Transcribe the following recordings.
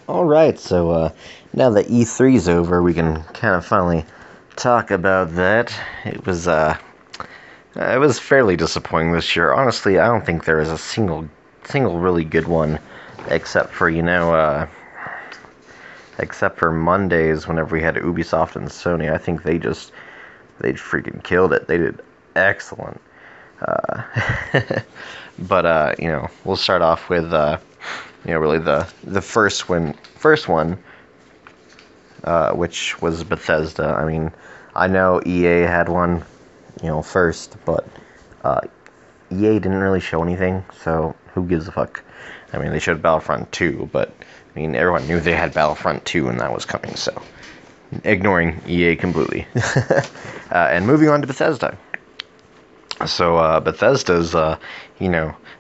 Alright, so now that E3's over, we can kind of finally talk about that. It was fairly disappointing this year. Honestly, I don't think there was a single really good one, except for, except for Mondays whenever we had Ubisoft and Sony. I think they freaking killed it. They did excellent. Uh, but we'll start off with, really the first one, which was Bethesda. I mean, I know EA had one, first, but EA didn't really show anything, so who gives a fuck? I mean, they showed Battlefront 2, but I mean, everyone knew they had Battlefront 2 and that was coming, so ignoring EA completely. And moving on to Bethesda. So Bethesda's,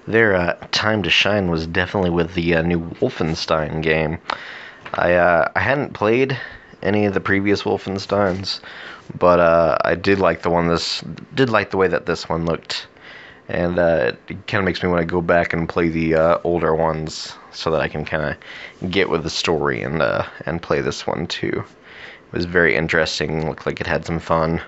their time to shine was definitely with the new Wolfenstein game. I hadn't played any of the previous Wolfensteins, but I did like the way that this one looked, and it kind of makes me want to go back and play the older ones so that I can kind of get with the story and play this one too. It was very interesting. Looked like it had some fun.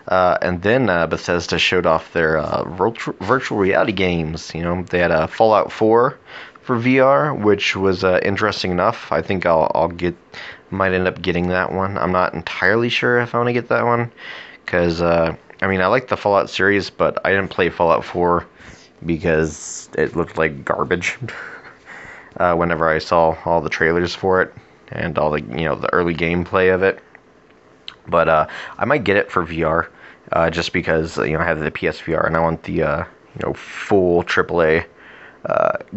And then Bethesda showed off their virtual reality games. They had a Fallout 4 for VR, which was interesting enough. I think might end up getting that one. I'm not entirely sure if I want to get that one, because I like the Fallout series, but I didn't play Fallout 4 because it looked like garbage. Whenever I saw all the trailers for it and all the early gameplay of it. But I might get it for VR, just because I have the PSVR and I want the full AAA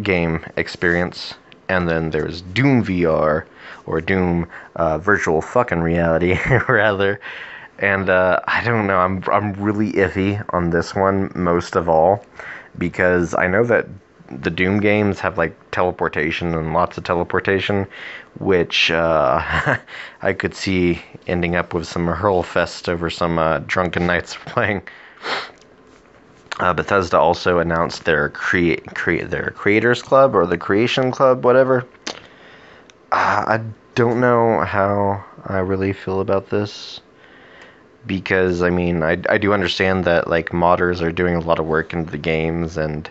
game experience. And then there's Doom VR, or Doom virtual fucking reality rather. And I don't know, I'm really iffy on this one most of all, because I know that the Doom games have like teleportation and lots of teleportation, which I could see ending up with some hurlfest over some drunken nights playing. Bethesda also announced their their Creators Club, or the Creation Club, whatever. I don't know how I really feel about this, because I do understand that like modders are doing a lot of work into the games, and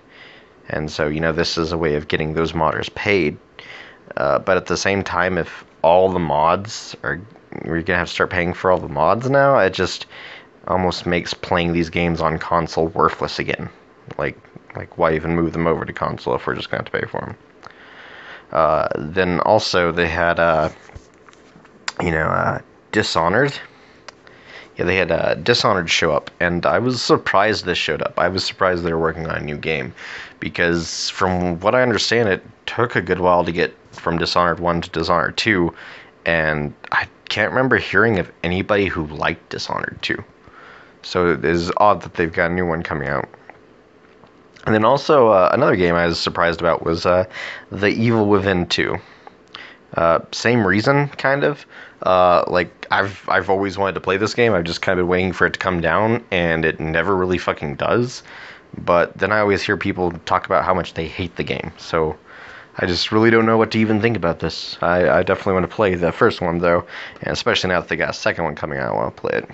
so this is a way of getting those modders paid. But at the same time, if all the mods we're gonna have to start paying for all the mods now, it just almost makes playing these games on console worthless again. Like why even move them over to console if we're just gonna have to pay for them? Then also they had Dishonored. Yeah, they had Dishonored show up, and I was surprised this showed up. I was surprised they were working on a new game, because from what I understand, it took a good while to get from Dishonored 1 to Dishonored 2, and I can't remember hearing of anybody who liked Dishonored 2. So it is odd that they've got a new one coming out. And then also, another game I was surprised about was The Evil Within 2. Same reason, kind of. I've always wanted to play this game. I've just kind of been waiting for it to come down, and it never really fucking does. But then I always hear people talk about how much they hate the game. So I just really don't know what to even think about this. I definitely want to play the first one, though, and especially now that they got a second one coming out, I want to play it.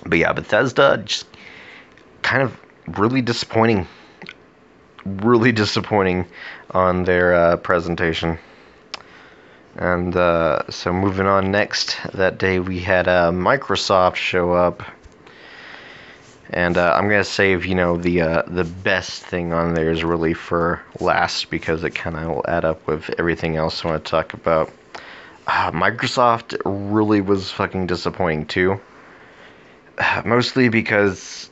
But yeah, Bethesda, just kind of really disappointing on their presentation. And so moving on next, that day we had Microsoft show up. And I'm going to save, the best thing on there is really for last, because it kind of will add up with everything else I want to talk about. Microsoft really was fucking disappointing too. Mostly because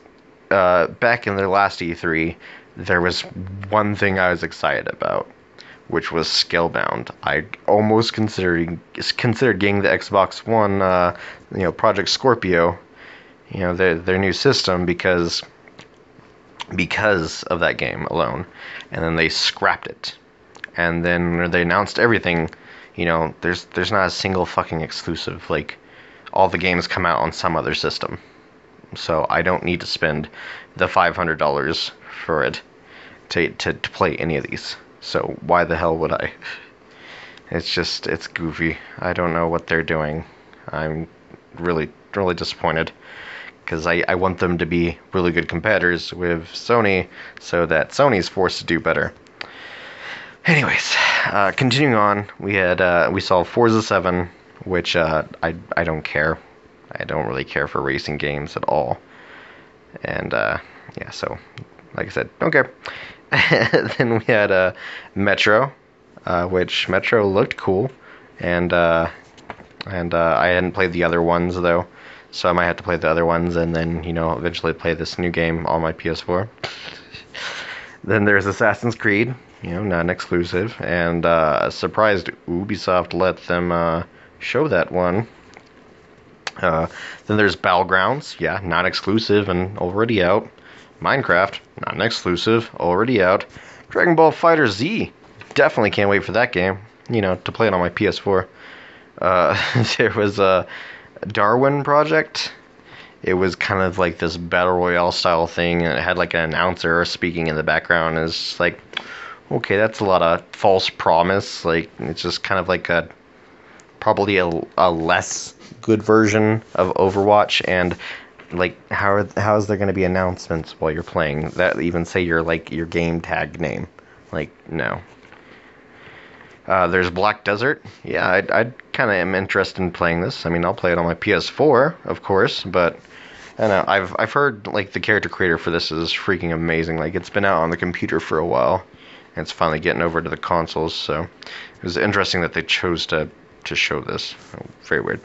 back in their last E3, there was one thing I was excited about, which was Scalebound. I almost considered getting the Xbox One, Project Scorpio, their new system, because of that game alone. And then they scrapped it. And then they announced everything. There's not a single fucking exclusive. Like, all the games come out on some other system. So I don't need to spend the $500 for it to play any of these. So why the hell would I? It's goofy. I don't know what they're doing. I'm really disappointed because I want them to be really good competitors with Sony so that Sony's forced to do better. Anyways, continuing on, we saw Forza 7, which I don't care. I don't really care for racing games at all. And yeah, so like I said, don't care. Then we had Metro, which Metro looked cool, and I hadn't played the other ones though, so I might have to play the other ones and then eventually play this new game on my PS4. Then there's Assassin's Creed, not an exclusive, and surprised Ubisoft let them show that one. Then there's Battlegrounds, yeah, not exclusive and already out. Minecraft, not an exclusive, already out. Dragon Ball Fighter Z, definitely can't wait for that game, to play it on my PS4. There was a Darwin Project. It was kind of like this battle royale style thing, and it had like an announcer speaking in the background. It's like, okay, that's a lot of false promise. Like, it's just kind of like probably a less good version of Overwatch, and like how is there going to be announcements while you're playing that even say your game tag name? Like, no. There's Black Desert. Yeah, I kind of am interested in playing this. I mean, I'll play it on my PS4, of course, but I don't know. I've heard like the character creator for this is freaking amazing. Like, it's been out on the computer for a while, and it's finally getting over to the consoles. So it was interesting that they chose to show this. Very weird.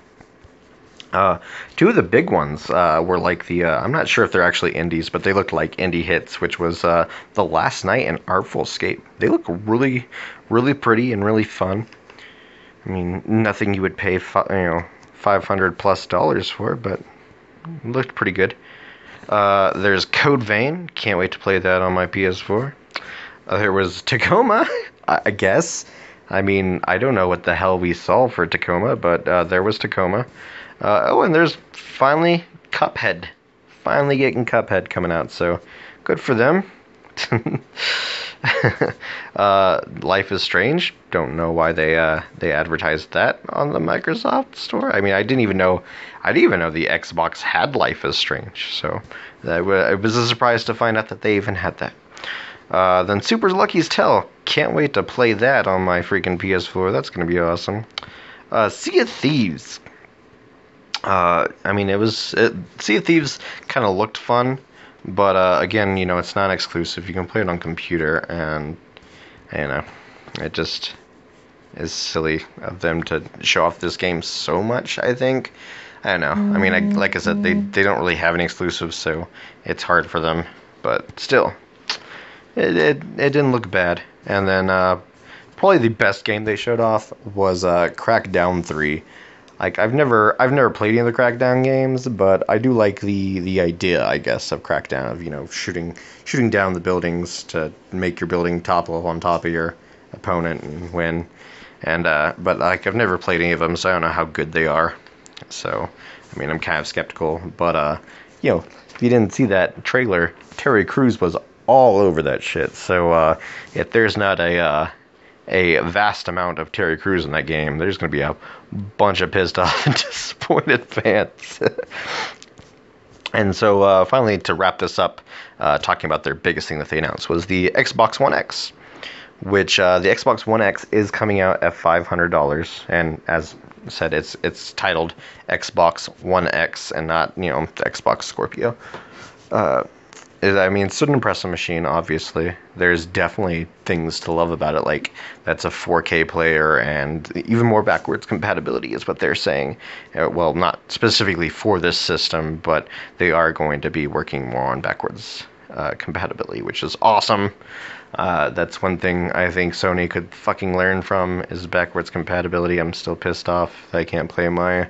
Two of the big ones were like I'm not sure if they're actually indies, but they looked like indie hits, which was The Last Night and Artful Escape. They look really, really pretty and really fun. I mean, nothing you would pay $500+ for, but it looked pretty good. There's Code Vein. Can't wait to play that on my PS4. There was Tacoma, I guess. I mean, I don't know what the hell we saw for Tacoma, but there was Tacoma. And there's finally Cuphead. Finally getting Cuphead coming out, so good for them. Life is Strange. Don't know why they advertised that on the Microsoft Store. I mean, I didn't even know the Xbox had Life is Strange. So it was a surprise to find out that they even had that. Then Super Lucky's Tale. Can't wait to play that on my freaking PS4. That's gonna be awesome. Sea of Thieves. I mean, Sea of Thieves kind of looked fun, but again, it's not exclusive. You can play it on computer, and it just is silly of them to show off this game so much. I think. I don't know. I mean, like I said, they don't really have any exclusives, so it's hard for them. But still, it didn't look bad. And then probably the best game they showed off was Crackdown 3. Like, I've never played any of the Crackdown games, but I do like the idea, I guess, of Crackdown, of shooting down the buildings to make your building topple on top of your opponent and win. And but like, I've never played any of them, so I don't know how good they are. So, I mean, I'm kind of skeptical. But if you didn't see that trailer, Terry Crews was all over that shit. So if there's not a vast amount of Terry Crews in that game, there's going to be a bunch of pissed off and disappointed fans. And so finally, to wrap this up, talking about their biggest thing that they announced was the Xbox One X, which the Xbox One X is coming out at $500, and as said, it's titled Xbox One X and not the Xbox Scorpio. I mean, it's an impressive machine, obviously. There's definitely things to love about it, like that's a 4K player and even more backwards compatibility is what they're saying. Well, not specifically for this system, but they are going to be working more on backwards compatibility, which is awesome. That's one thing I think Sony could fucking learn from is backwards compatibility. I'm still pissed off that I can't play my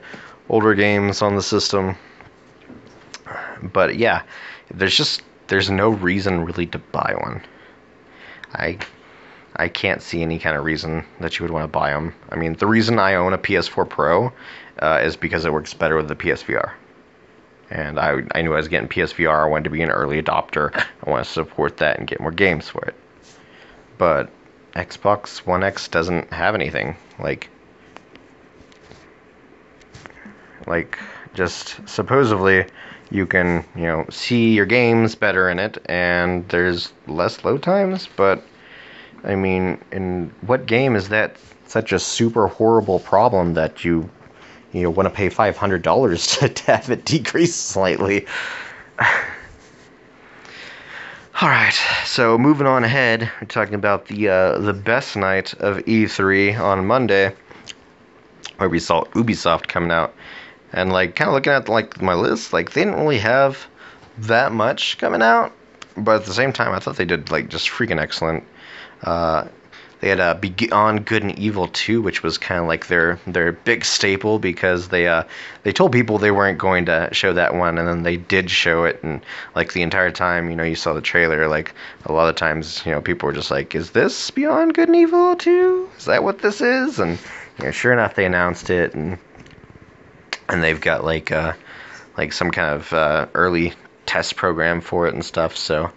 older games on the system. But yeah, there's no reason really to buy one. I can't see any kind of reason that you would want to buy them. I mean, the reason I own a PS4 Pro is because it works better with the PSVR. And I knew I was getting PSVR. I wanted to be an early adopter. I want to support that and get more games for it. But Xbox One X doesn't have anything. Like just supposedly you can, see your games better in it and there's less load times, but I mean, in what game is that such a super horrible problem that you want to pay $500 to have it decrease slightly? All right, so moving on ahead, we're talking about the best night of E3 on Monday, where we saw Ubisoft coming out, and like kind of looking at like my list, like they didn't really have that much coming out, but at the same time, I thought they did like just freaking excellent. Uh, they had Beyond Good and Evil 2, which was kind of like their big staple because they told people they weren't going to show that one, and then they did show it, and like the entire time, you saw the trailer, like a lot of times, people were just like, "Is this Beyond Good and Evil 2? Is that what this is?" And sure enough, they announced it, and they've got like some kind of early test program for it and stuff, so.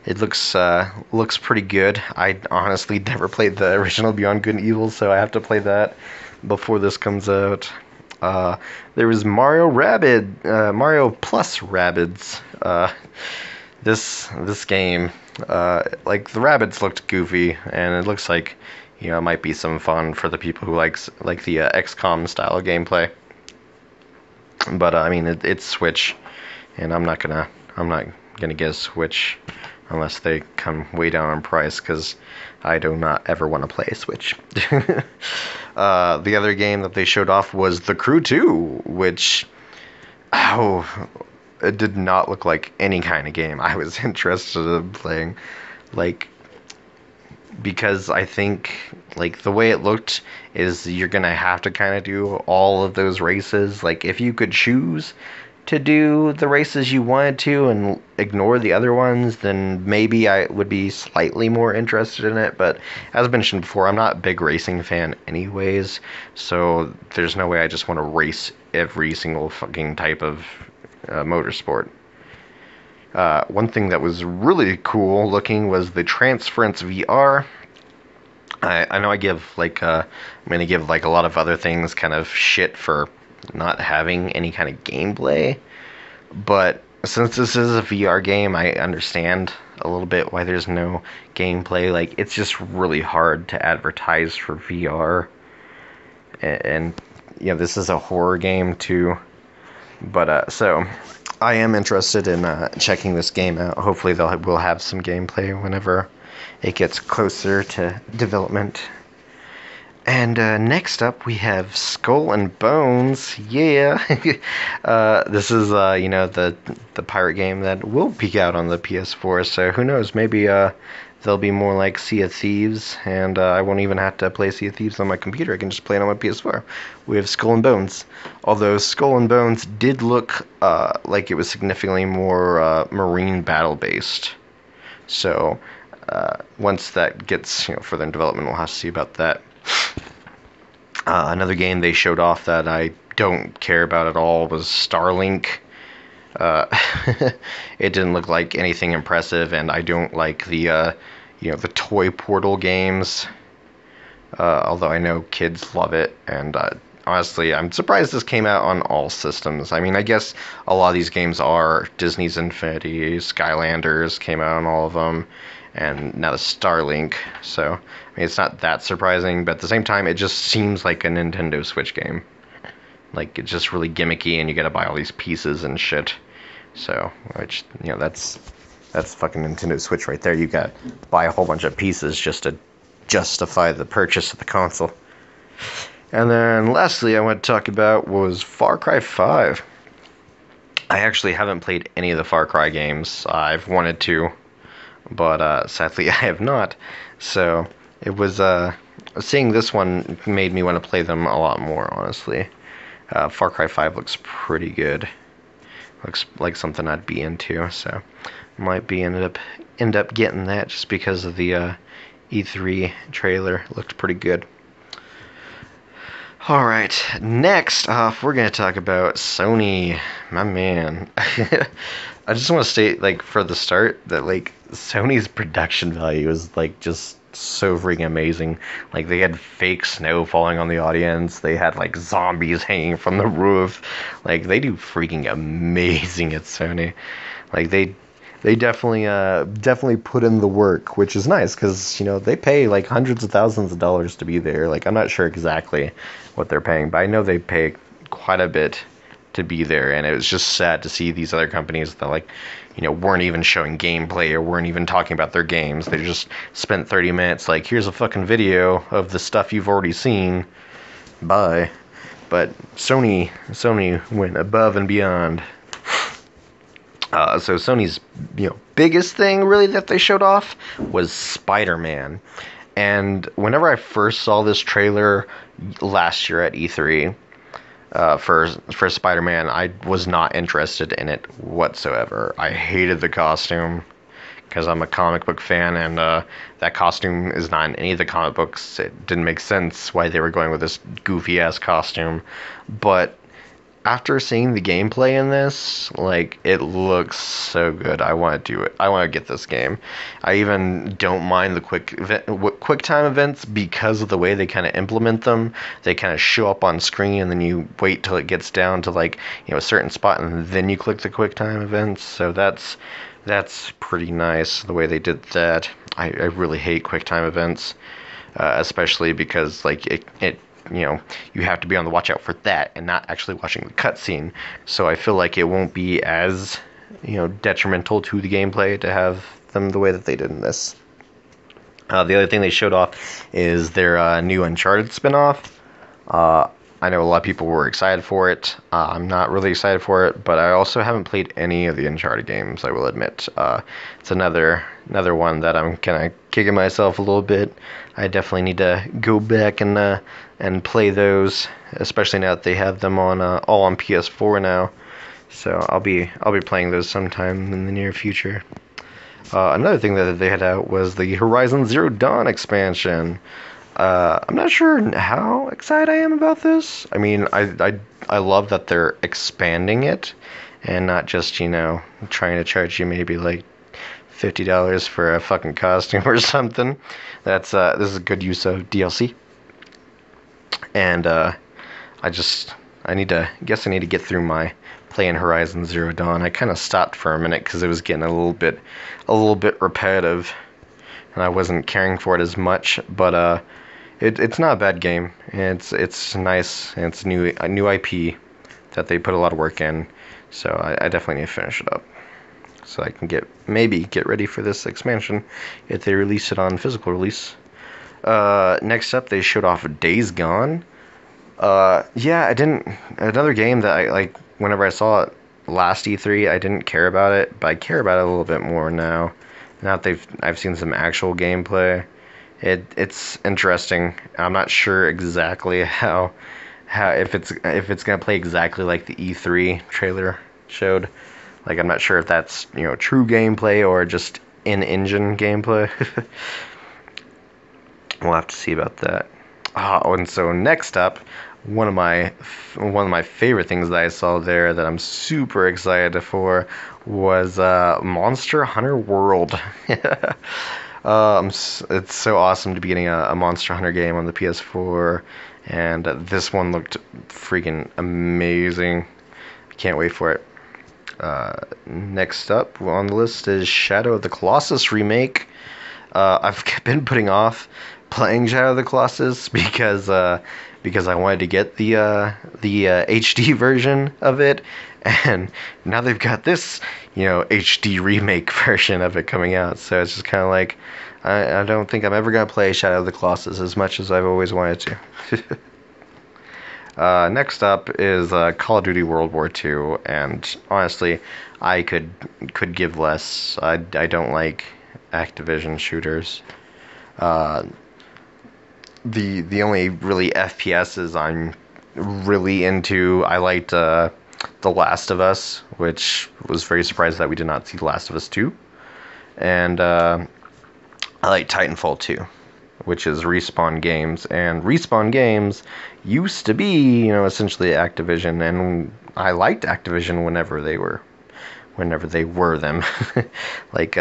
It looks pretty good. I honestly never played the original Beyond Good and Evil, so I have to play that before this comes out. There was Mario plus Rabbids. This game, like the Rabbids looked goofy, and it looks like it might be some fun for the people who like the XCOM style of gameplay. But I mean, it's Switch, and I'm not gonna get a Switch unless they come way down on price, because I do not ever want to play a Switch. The other game that they showed off was The Crew 2, which, it did not look like any kind of game I was interested in playing. Like, because I think, like, the way it looked is you're gonna have to kind of do all of those races. Like, if you could choose to do the races you wanted to and ignore the other ones, then maybe I would be slightly more interested in it. But as mentioned before, I'm not a big racing fan anyways, so there's no way I just want to race every single fucking type of motorsport. One thing that was really cool looking was the Transference VR. I know I give like I'm gonna give like a lot of other things kind of shit for not having any kind of gameplay, but since this is a VR game, I understand a little bit why there's no gameplay. Like, it's just really hard to advertise for VR, and this is a horror game too. But so I am interested in checking this game out. Hopefully we'll have some gameplay whenever it gets closer to development. And next up, we have Skull and Bones. Yeah, this is the pirate game that will peek out on the PS4. So who knows? Maybe they'll be more like Sea of Thieves, and I won't even have to play Sea of Thieves on my computer. I can just play it on my PS4. We have Skull and Bones. Although Skull and Bones did look like it was significantly more marine battle based. So once that gets further in development, we'll have to see about that. Another game they showed off that I don't care about at all was Starlink. It didn't look like anything impressive, and I don't like the toy portal games. Although I know kids love it, and honestly, I'm surprised this came out on all systems. I mean, I guess a lot of these games are Disney's Infinity, Skylanders came out on all of them, and now the Starlink. So, I mean, it's not that surprising, but at the same time, it just seems like a Nintendo Switch game. Like, it's just really gimmicky, and you gotta buy all these pieces and shit. So, which, that's fucking Nintendo Switch right there. You gotta buy a whole bunch of pieces just to justify the purchase of the console. And then, lastly, I want to talk about was Far Cry 5. I actually haven't played any of the Far Cry games. I've wanted to, but sadly I have not. So it was seeing this one made me want to play them a lot more, honestly. Far Cry 5 looks pretty good. Looks like something I'd be into, so might be end up getting that just because of the E3 trailer. Looked pretty good. Alright, next off, we're going to talk about Sony, my man. I just want to state, like, for the start, that, like, Sony's production value is, like, just looked so freaking amazing. Like, they had fake snow falling on the audience. They had like zombies hanging from the roof. Like, they do freaking amazing at Sony. Like, they definitely put in the work, which is nice because, you know, they pay like hundreds of thousands of dollars to be there. Like, I'm not sure exactly what they're paying, but I know they pay quite a bit to be there, and it was just sad to see these other companies that, like, you know, weren't even showing gameplay or weren't even talking about their games. They just spent 30 minutes like, here's a fucking video of the stuff you've already seen. Bye. But Sony went above and beyond. So Sony's, you know, biggest thing really that they showed off was Spider-Man. And whenever I first saw this trailer last year at E3 for Spider-Man, I was not interested in it whatsoever. I hated the costume because I'm a comic book fan, and that costume is not in any of the comic books. It didn't make sense why they were going with this goofy-ass costume. But after seeing the gameplay in this, like, it looks so good. I want to do it. I want to get this game. I even don't mind the quick time events because of the way they kind of implement them. They kind of show up on screen, and then you wait till it gets down to, like, you know, a certain spot, and then you click the quick time events. So that's pretty nice the way they did that. I really hate quick time events, especially because, like, it you know, you have to be on the watch out for that and not actually watching the cutscene. So I feel like it won't be as, you know, detrimental to the gameplay to have them the way that they did in this. The other thing they showed off is their new Uncharted spinoff. I know a lot of people were excited for it. I'm not really excited for it, but I also haven't played any of the Uncharted games, I will admit. It's another one that I'm kind of kicking myself a little bit. I definitely need to go back and play those, especially now that they have them on all on PS4 now. So I'll be playing those sometime in the near future. Another thing that they had out was the Horizon Zero Dawn expansion. I'm not sure how excited I am about this. I mean, I love that they're expanding it and not just, you know, trying to charge you maybe like $50 for a fucking costume or something. This is a good use of DLC. And I need to get through my playing Horizon Zero Dawn. I kind of stopped for a minute because it was getting a little bit repetitive, and I wasn't caring for it as much. But it's not a bad game. It's nice, and it's a new IP that they put a lot of work in. So I definitely need to finish it up, so I can get ready for this expansion if they release it on physical release. Next up, they showed off Days Gone. Another game that I like. Whenever I saw it last E3, I didn't care about it, but I care about it a little bit more now. Now that I've seen some actual gameplay. It's interesting. I'm not sure exactly how if it's gonna play exactly like the E3 trailer showed. Like, I'm not sure if that's, you know, true gameplay or just in-engine gameplay. We'll have to see about that. And so next up, one of my favorite things that I saw there that I'm super excited for was Monster Hunter World. It's so awesome to be getting a Monster Hunter game on the PS4, and this one looked freaking amazing. Can't wait for it. Next up on the list is Shadow of the Colossus remake. I've been putting off playing Shadow of the Colossus because I wanted to get the HD version of it, and now they've got this, you know, HD remake version of it coming out. So it's just kind of like, I don't think I'm ever gonna play Shadow of the Colossus as much as I've always wanted to. Next up is Call of Duty World War II, and honestly, I could give less. I don't like Activision shooters. The only really FPSs I'm really into, I liked The Last of Us, which was very surprised that we did not see The Last of Us 2. And I like Titanfall 2, which is Respawn Games. And Respawn Games used to be, you know, essentially Activision, and I liked Activision whenever they were whenever they were them. Like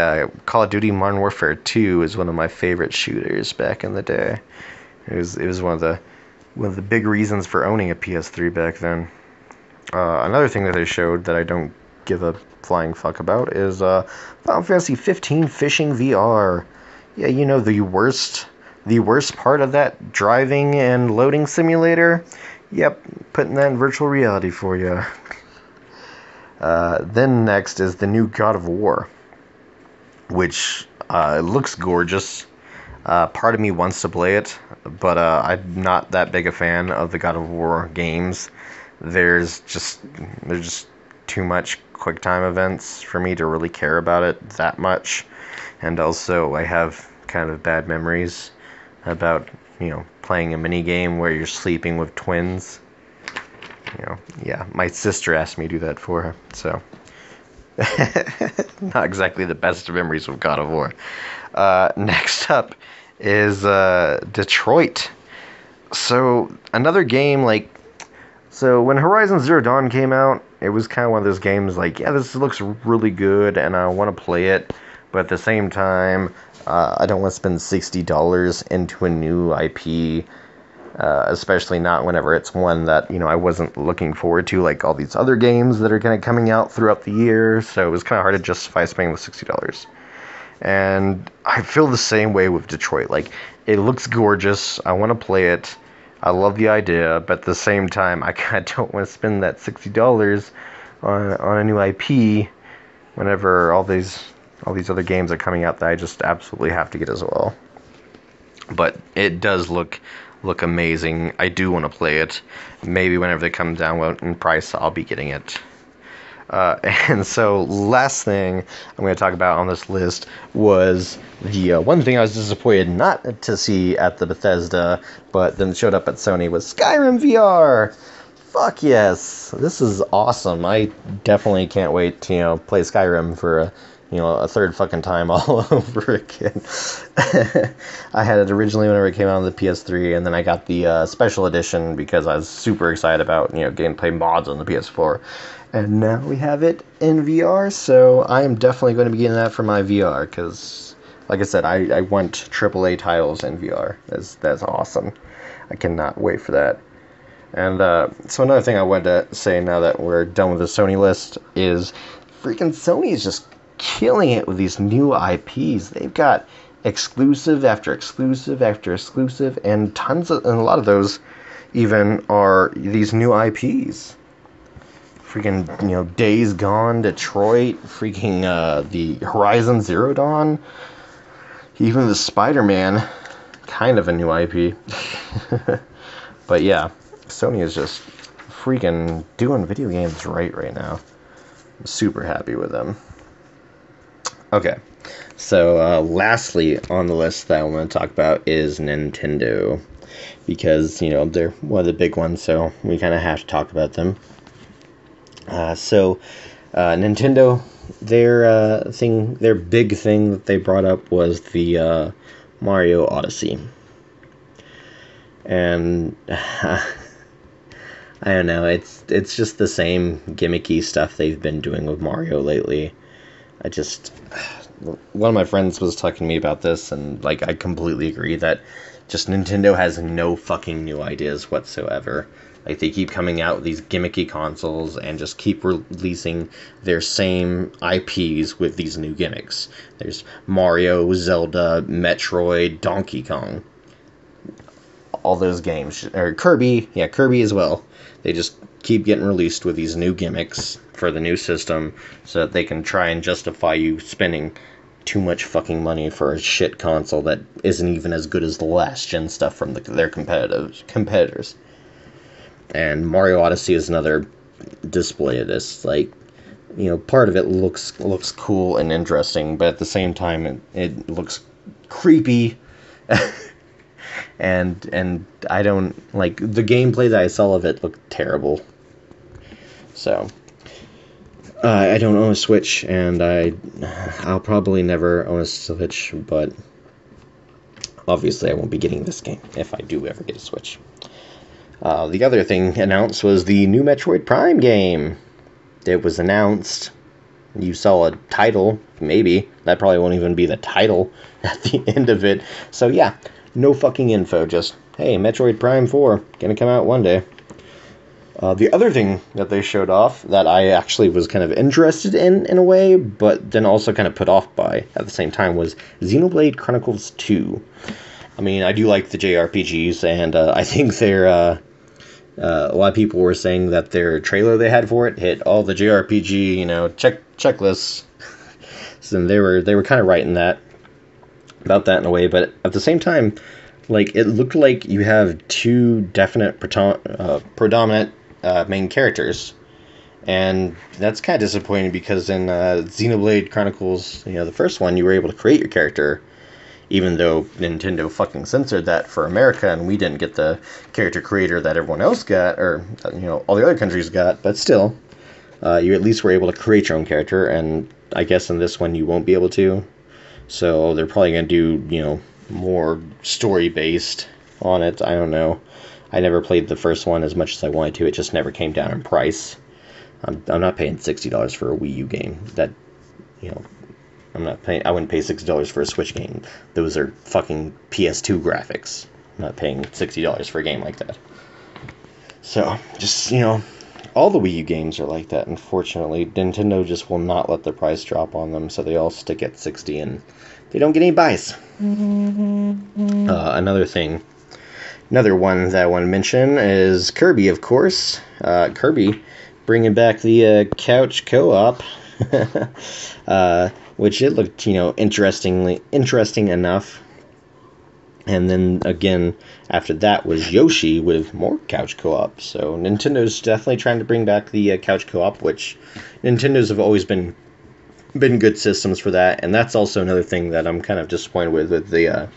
Call of Duty Modern Warfare 2 is one of my favorite shooters back in the day. It was one of the big reasons for owning a PS3 back then. Another thing that they showed that I don't give a flying fuck about is Final Fantasy 15 Fishing VR. Yeah, you know, the worst part of that driving and loading simulator. Yep, putting that in virtual reality for you. Then next is the new God of War, which looks gorgeous. Part of me wants to play it, but I'm not that big a fan of the God of War games. There's just too much quick time events for me to really care about it that much, and also I have kind of bad memories about playing a mini game where you're sleeping with twins. Yeah, my sister asked me to do that for her, so not exactly the best of memories of God of War. Next up is Detroit. So another game so when Horizon Zero Dawn came out, it was kind of one of those games like, yeah, this looks really good and I want to play it, but at the same time, I don't want to spend $60 into a new IP, especially not whenever it's one that, I wasn't looking forward to, like all these other games that are kind of coming out throughout the year, so it was kind of hard to justify spending the $60. And I feel the same way with Detroit. Like, it looks gorgeous, I want to play it, I love the idea, but at the same time, I kind of don't want to spend that $60 on a new IP whenever all these other games are coming out that I just absolutely have to get as well. But it does look amazing. I do want to play it. Maybe whenever they come down in price, I'll be getting it. And so, last thing I'm going to talk about on this list was the one thing I was disappointed not to see at the Bethesda, but then showed up at Sony, was Skyrim VR. Fuck yes, this is awesome. I definitely can't wait to play Skyrim for a third fucking time all over again. I had it originally whenever it came out on the PS3, and then I got the special edition because I was super excited about getting to play mods on the PS4. And now we have it in VR, so I am definitely going to be getting that for my VR, because, like I said, I want AAA titles in VR. That's awesome. I cannot wait for that. And so another thing I wanted to say now that we're done with the Sony list is freaking Sony is just killing it with these new IPs. They've got exclusive after exclusive after exclusive, and a lot of those even are these new IPs. Freaking, Days Gone, Detroit, freaking, the Horizon Zero Dawn, even the Spider-Man, kind of a new IP. But yeah, Sony is just freaking doing video games right now. I'm super happy with them. Okay, so lastly on the list that I want to talk about is Nintendo, because, they're one of the big ones, so we kind of have to talk about them. Nintendo, their big thing that they brought up was the Mario Odyssey. And I don't know, it's just the same gimmicky stuff they've been doing with Mario lately. One of my friends was talking to me about this, and I completely agree that just Nintendo has no fucking new ideas whatsoever. They keep coming out with these gimmicky consoles and just keep releasing their same IPs with these new gimmicks. There's Mario, Zelda, Metroid, Donkey Kong. All those games. Or Kirby. Yeah, Kirby as well. They just keep getting released with these new gimmicks for the new system so that they can try and justify you spending too much fucking money for a shit console that isn't even as good as the last gen stuff from their competitors. And Mario Odyssey is another display of this. Part of it looks cool and interesting, but at the same time, it looks creepy. and I don't the gameplay that I saw of it looked terrible. So I don't own a Switch, and I'll probably never own a Switch, but obviously I won't be getting this game if I do ever get a Switch. The other thing announced was the new Metroid Prime game. It was announced you sell a title, maybe. That probably won't even be the title at the end of it. So yeah, no fucking info, just, hey, Metroid Prime 4, gonna come out one day. The other thing that they showed off that I actually was kind of interested in a way, but then also kind of put off by at the same time, was Xenoblade Chronicles 2. I mean, I do like the JRPGs, and I think they're, a lot of people were saying that their trailer they had for it hit all the JRPG, checklists. So they were kind of right in that, about that in a way, but at the same time, like, it looked like you have two definite predominant main characters, and that's kind of disappointing because in Xenoblade Chronicles, the first one, you were able to create your character, even though Nintendo fucking censored that for America, and we didn't get the character creator that everyone else got, or all the other countries got. But still, you at least were able to create your own character, and I guess in this one you won't be able to. So they're probably gonna do more story based on it. I don't know. I never played the first one as much as I wanted to. It just never came down in price. I'm not paying $60 for a Wii U game. That, I'm not paying. I wouldn't pay $60 for a Switch game. Those are fucking PS2 graphics. I'm not paying $60 for a game like that. So, just, all the Wii U games are like that, unfortunately. Nintendo just will not let the price drop on them, so they all stick at 60 and they don't get any buys. Another one that I want to mention is Kirby, of course. Kirby bringing back the couch co-op, which it looked, interesting enough. And then again, after that was Yoshi with more couch co-op. So Nintendo's definitely trying to bring back the couch co-op, which Nintendo's have always been good systems for that. And that's also another thing that I'm kind of disappointed with the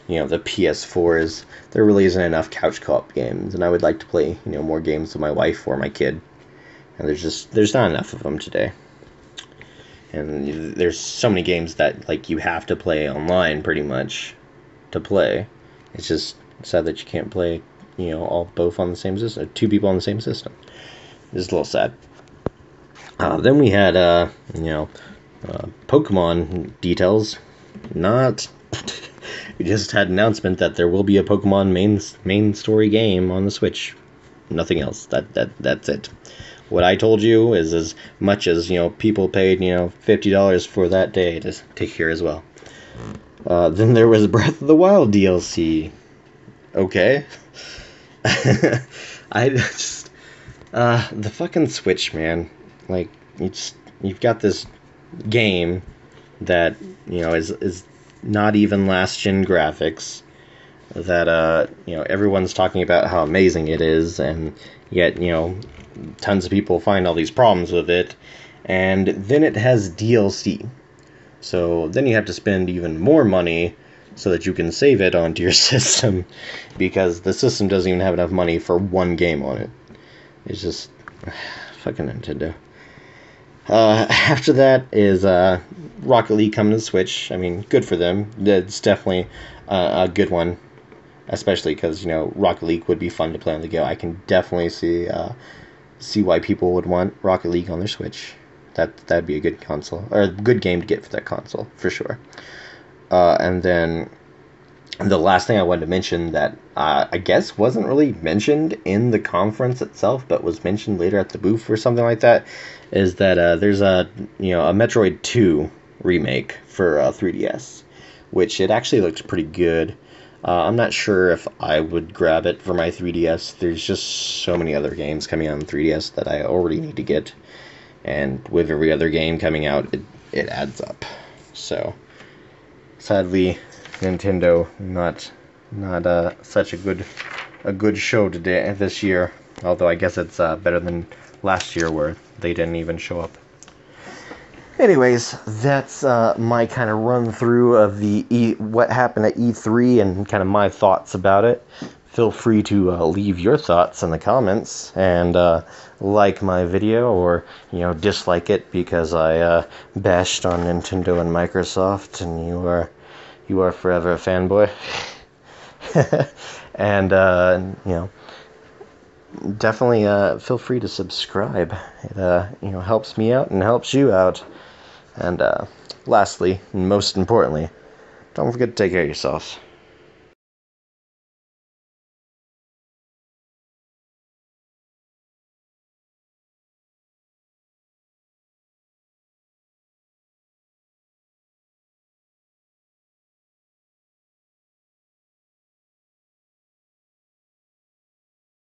the PS4 is there really isn't enough couch co-op games, and I would like to play more games with my wife or my kid, and there's not enough of them today. And there's so many games that you have to play online pretty much to play. It's just sad that you can't play both on the same system, two people on the same system. It's a little sad. Then we had Pokemon details. We just had an announcement that there will be a Pokemon main story game on the Switch. Nothing else. That's it. What I told you is as much as people paid $50 for that day to hear as well. Then there was Breath of the Wild DLC. Okay. I just the fucking Switch, man. You've got this game that is not even last gen graphics that everyone's talking about how amazing it is, and yet tons of people find all these problems with it, and then it has DLC. So then you have to spend even more money so that you can save it onto your system, because the system doesn't even have enough money for one game on it. It's just fucking Nintendo. After that is Rocket League coming to the Switch. I mean, good for them. It's definitely a good one, especially because Rocket League would be fun to play on the go. I can definitely see why people would want Rocket League on their Switch. That'd be a good console, or a good game to get for that console for sure. And then the last thing I wanted to mention that I guess wasn't really mentioned in the conference itself, but was mentioned later at the booth or something like that, is that there's a Metroid 2 remake for 3DS, which it actually looks pretty good. I'm not sure if I would grab it for my 3DS. There's just so many other games coming out on 3DS that I already need to get, and with every other game coming out, it adds up. So sadly, Nintendo not such a good show today this year. Although I guess it's better than last year where they didn't even show up. Anyways, that's my kind of run through of what happened at E3 and kind of my thoughts about it. Feel free to leave your thoughts in the comments and like my video, or dislike it because I bashed on Nintendo and Microsoft, and you are forever a fanboy. And definitely feel free to subscribe. It helps me out and helps you out. And lastly, and most importantly, don't forget to take care of yourselves.